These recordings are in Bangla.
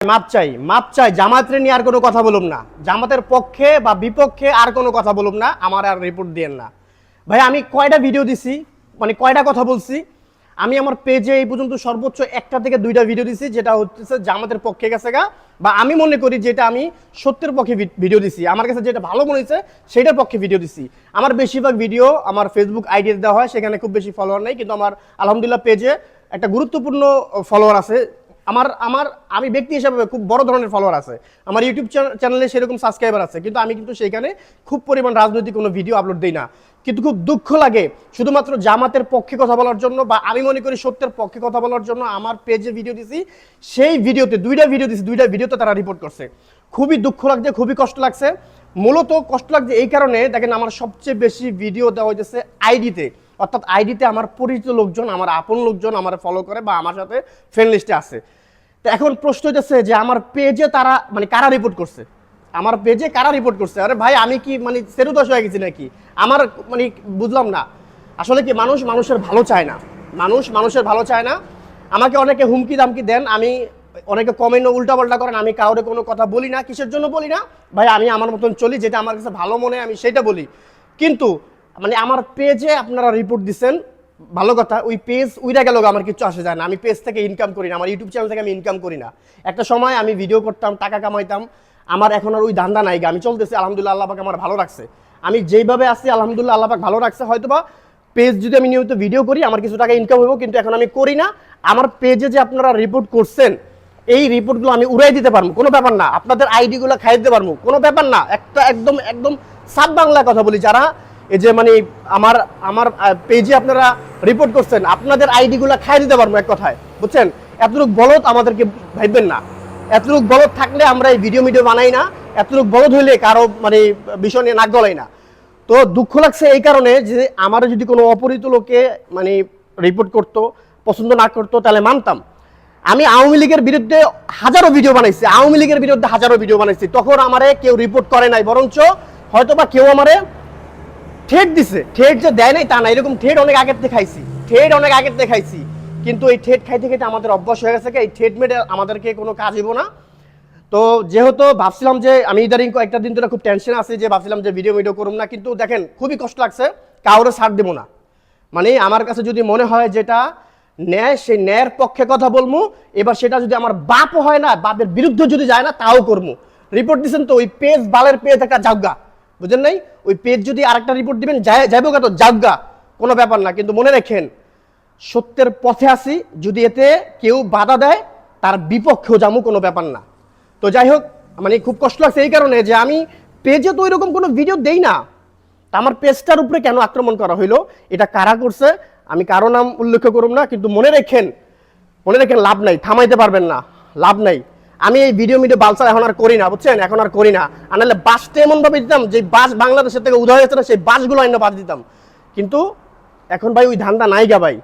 মাপ চাই জামাতের নিয়ে আর কোনো কথা বলুম না, জামাতের পক্ষে বা বিপক্ষে আর কোনো কথা বলুম না, আমার আর রিপোর্ট দিয়েন না ভাই। আমি কয়টা ভিডিও দিছি, মানে কয়টা কথা বলছি, আমি আমার পেজে এই পর্যন্ত সর্বোচ্চ একটা থেকে দুইটা ভিডিও দিছি যেটা হচ্ছে জামাতের পক্ষে গেছে গা, বা আমি মনে করি যেটা আমি সত্যের পক্ষে ভিডিও দিছি, আমার কাছে যেটা ভালো মনে হয়েছে সেটার পক্ষে ভিডিও দিছি। আমার বেশিরভাগ ভিডিও আমার ফেসবুক আইডিতে দেওয়া হয়, সেখানে খুব বেশি ফলোয়ার নেই, কিন্তু আমার আলহামদুলিল্লাহ পেজে একটা গুরুত্বপূর্ণ ফলোয়ার আছে। আমি ব্যক্তি হিসাবে খুব বড় ধরনের ফলোয়ার আছে, আমার ইউটিউব চ্যানেলে সেরকম সাবস্ক্রাইবার আছে, কিন্তু আমি কিন্তু সেখানে খুব পরিমাণ রাজনৈতিক কোনো ভিডিও আপলোড দিই না। কিন্তু খুব দুঃখ লাগে শুধুমাত্র জামাতের পক্ষে কথা বলার জন্য, বা আমি মনে করি সত্যের পক্ষে কথা বলার জন্য আমার পেজে ভিডিও দিছি, সেই ভিডিওতে দুইটা ভিডিওতে তারা রিপোর্ট করছে। খুবই দুঃখ লাগছে, খুবই কষ্ট লাগছে। মূলত কষ্ট লাগছে এই কারণে, দেখেন আমার সবচেয়ে বেশি ভিডিও দেওয়া হইতেছে আইডিতে, অর্থাৎ আইডিতে আমার পরিচিত লোকজন, আমার আপন লোকজন আমার ফলো করে বা আমার সাথে ফ্রেন্ড লিস্টে আছে। তো এখন প্রশ্ন হইতেছে যে আমার পেজে তারা মানে কারা রিপোর্ট করছে, আমার পেজে কারা রিপোর্ট করছে? আরে ভাই আমি কি মানে সেরুদশ হয়ে গেছি নাকি? আমার মানে বুঝলাম না আসলে কি, মানুষের ভালো চায় না, মানুষের ভালো চায় না। আমাকে অনেকে হুমকি দামকি দেন, আমি অনেকে কমেন্টও উল্টাপাল্টা করেন, আমি কাউরে কোনো কথা বলি না। কিসের জন্য বলি না ভাই? আমি আমার মতন চলি, যেটা আমার কাছে ভালো মনে হয় আমি সেটা বলি। কিন্তু মানে আমার পেজে আপনারা রিপোর্ট দিচ্ছেন, ভালো কথা, ওই পেজ উইরা গেল, আমার কিছু আসে যায় না, আমি পেজ থেকে ইনকাম করি না, আমার ইউটিউব চ্যানেল থেকে আমি ইনকাম করি না। একটা সময় আমি ভিডিও করতাম, টাকা কামাইতাম, আমার এখন আর ওই ধান্দা নাই, আমি চলতেছি আলহামদুলিল্লাহ, আল্লাহ পাক আমার ভালো রাখছে, আমি যেইভাবে আছি আলহামদুলিল্লাহ আল্লাহ পাক ভালো রাখছে। হয়তোবা পেজ যদি আমি নিয়মিত ভিডিও করি আমার কিছু টাকা ইনকাম হইব, কিন্তু এখন আমি করি না। আমার পেজে যে আপনারা রিপোর্ট করছেন, এই রিপোর্টগুলো আমি উড়াই দিতে পারবো, কোনো ব্যাপার না। আপনাদের আইডিগুলো খাই দিতে পারবো, কোনো ব্যাপার না। একটা একদম একদম সাত বাংলা কথা বলি, যারা এই যে মানে আমার পেজে আপনারা রিপোর্ট করছেন, আপনাদের আইডিগুলো খাই দিতে পারবো এক কথায়, বুঝছেন? এতটুকু বলদ আমাদেরকে ভাববেন না, এতটুকু বলদ থাকলে আমরা এই ভিডিও বানাই না, এতটুকু বলদ হইলে কারো মানে বিষয় নিয়ে নাক গলাই না। তো দুঃখ লাগছে এই কারণে যে আমার যদি কোনো অপরিচিত লোকে মানে রিপোর্ট করতো, পছন্দ না করতো, তাহলে মানতাম। আমি আওয়ামী লীগের বিরুদ্ধে হাজারো ভিডিও বানাইছি, তখন আমারে কেউ রিপোর্ট করে নাই, বরঞ্চ হয়তোবা কেউ আমারে ঠেট দিছে। ঠেট যে দেয় নাই তা না, এরকম ঠেট অনেক আগের থেকে খাইছি, কিন্তু এই ঠেট খাইতে খাইতে আমাদের অভ্যাস হয়ে গেছে, এই ঠেট মেটে আমাদেরকে কোনো কাজ হইব না। তো যেহেতু ভাবছিলাম যে আমি ইদারিং কয়েকটা দিন ধরে খুব টেনশন আছে, যে ভাবছিলাম যে ভিডিও করুম না, কিন্তু দেখেন খুবই কষ্ট লাগছে, কাউরে ছাড় দেবো না। মানে আমার কাছে যদি মনে হয় যেটা ন্যায়, সেই ন্যায়ের পক্ষে কথা বলবো। এবার সেটা যদি আমার বাপও হয় না, বাপের বিরুদ্ধে যদি যায় না, তাও করবো। রিপোর্ট দিচ্ছেন তো, ওই পেজ বালের পেজ একটা জাগা, বুঝেন নাই? ওই পেজ যদি আরেকটা রিপোর্ট দিবেন যাইবো কত জাগা, কোনো ব্যাপার না। কিন্তু মনে রাখেন সত্যের পথে আসি, যদি এতে কেউ বাধা দেয় তার বিপক্ষেও যাবো, কোনো ব্যাপার না। তো যাই হোক, মানে খুব কষ্ট লাগছে এই কারণে যে আমি পেজে তো এরকম কোনো ভিডিও দেই না, তা আমার পেজটার উপরে কেন আক্রমণ করা হইলো, এটা কারা করছে আমি কারো নাম উল্লেখ করুম না, কিন্তু মনে রাখেন লাভ নাই, থামাইতে পারবেন না, লাভ নাই। আমি এই ভিডিও বালসার এখন আর করি না, বুঝছেন? এখন আর করি না। আর নাহলে বাসটা এমন ভাবে দিতাম যে বাস বাংলাদেশের থেকে উদয় হয়েছে না, সেই বাসগুলো আইনা বাস দিতাম। কিন্তু এখন ভাই ওই ধান্দা নাই গা ভাই।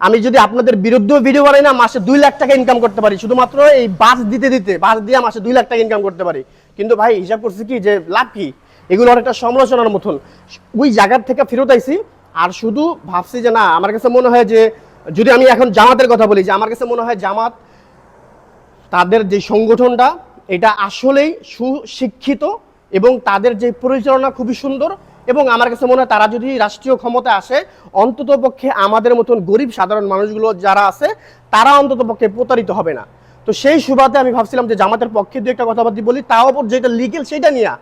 আমি যদি আপনাদের বিরুদ্ধেও ভিডিও বানাই না, মাসে 2 লাখ টাকা ইনকাম করতে পারি, শুধুমাত্র এই বাস দিয়ে মাসে 2 লাখ টাকা ইনকাম করতে পারি। কিন্তু ভাই হিসাব করছি কি যে লাভ কি, এগুলো অনেকটা সমালোচনার মতন। ওই জায়গার থেকে ফেরত আইছি, আর শুধু ভাবছি যে না, আমার কাছে মনে হয় যে যদি আমি এখন জামাতের কথা বলি, যে আমার কাছে মনে হয় জামাত তাদের যে সংগঠনটা এটা আসলেই সুশিক্ষিত, এবং তাদের যে পরিচালনা খুবই সুন্দর, এবং আমার কাছে মনে হয় তারা যদি রাষ্ট্রীয় ক্ষমতা আসে, অন্তত পক্ষে আমাদের মতন গরিব সাধারণ মানুষগুলো যারা আছে তারা অন্তত পক্ষে প্রতারিত হবে না। তো সেই সুবাদে আমি ভাবছিলাম যে জামাতের পক্ষে দু একটা কথাবার্তা বলি, তাও যেটা লিগেল সেটা নিয়ে।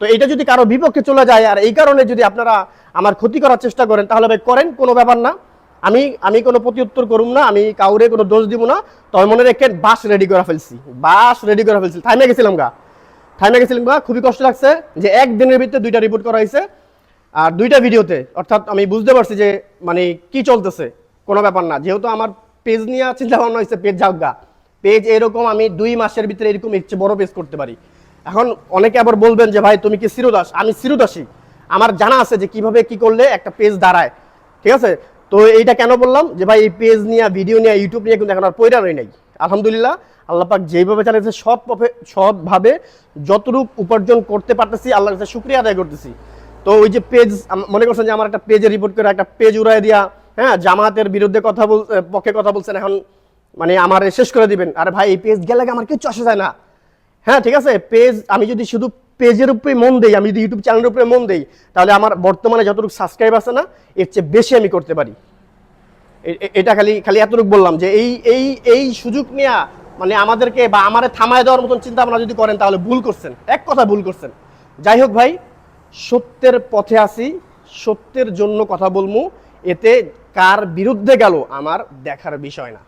তো এটা যদি কারো বিপক্ষে চলে যায়, আর এই কারণে যদি আপনারা আমার ক্ষতি করার চেষ্টা করেন, তাহলে ভাই করেন, কোনো ব্যাপার না। আমি কোনো প্রত্যুত্তর করুম না, আমি কাউরে কোনো দোষ দিব না। তবে মনে রেখেন বাস রেডি করে ফেলছি, থাইমে গেছিলাম গা। খুবই কষ্ট লাগছে যে একদিনের ভিতরে 2টা রিপোর্ট করা হয়েছে, আর 2টা ভিডিওতে। অর্থাৎ আমি বুঝতে পারছি যে মানে কি চলতেছে, কোনো ব্যাপার না। যেহেতু আমার পেজ নিয়ে চিন্তা ভাবনা হয়েছে, পেজ জাগা, পেজ এরকম আমি 2 মাসের ভিতরে এরকম ইচ্ছে বড় পেজ করতে পারি। এখন অনেকে আবার বলবেন যে ভাই তুমি কি চিরদাস? আমি চিরদাসী, আমার জানা আছে যে কিভাবে কি করলে একটা পেজ দাঁড়ায়, ঠিক আছে? তো এইটা কেন বললাম যে ভাই এই পেজ নিয়ে, ভিডিও নিয়ে, ইউটিউব নিয়ে কিন্তু এখন আর পয়রা রই নাই। আলহামদুলিল্লাহ আল্লাহ পাক যেভাবে চালাইছে, সৎভাবে যতটুকু উপার্জন করতে পারতেছি, আল্লাহর কাছে শুকরিয়া আদায় করতেছি। তো ওই যে পেজ, মনে করছেন যে আমার একটা পেজে রিপোর্ট করে একটা পেজ উড়াই দিয়া, হ্যাঁ, জামাতের বিরুদ্ধে পক্ষে কথা বলছেন, এখন মানে আমার শেষ করে দিবেন। আরে ভাই এই পেজ গেলে আমার কিচ্ছু আসে যায় না। হ্যাঁ ঠিক আছে, পেজ আমি যদি শুধু পেজের উপরে মন দেই, আমি যদি ইউটিউব চ্যানেলের উপরে মন দেই, তাহলে আমার বর্তমানে যতটুকু সাবস্ক্রাইব আছে না, এর চেয়ে বেশি আমি করতে পারি। এটা খালি খালি এতটুকু বললাম যে এই সুযোগ নেওয়া মানে আমাদেরকে বা আমারে থামায় দেওয়ার মতন চিন্তা ভাবনা যদি করেন তাহলে ভুল করছেন, এক কথা ভুল করছেন। যাই হোক ভাই, সত্যের পথে আসি, সত্যের জন্য কথা বলমু, এতে কার বিরুদ্ধে গেল আমার দেখার বিষয় না।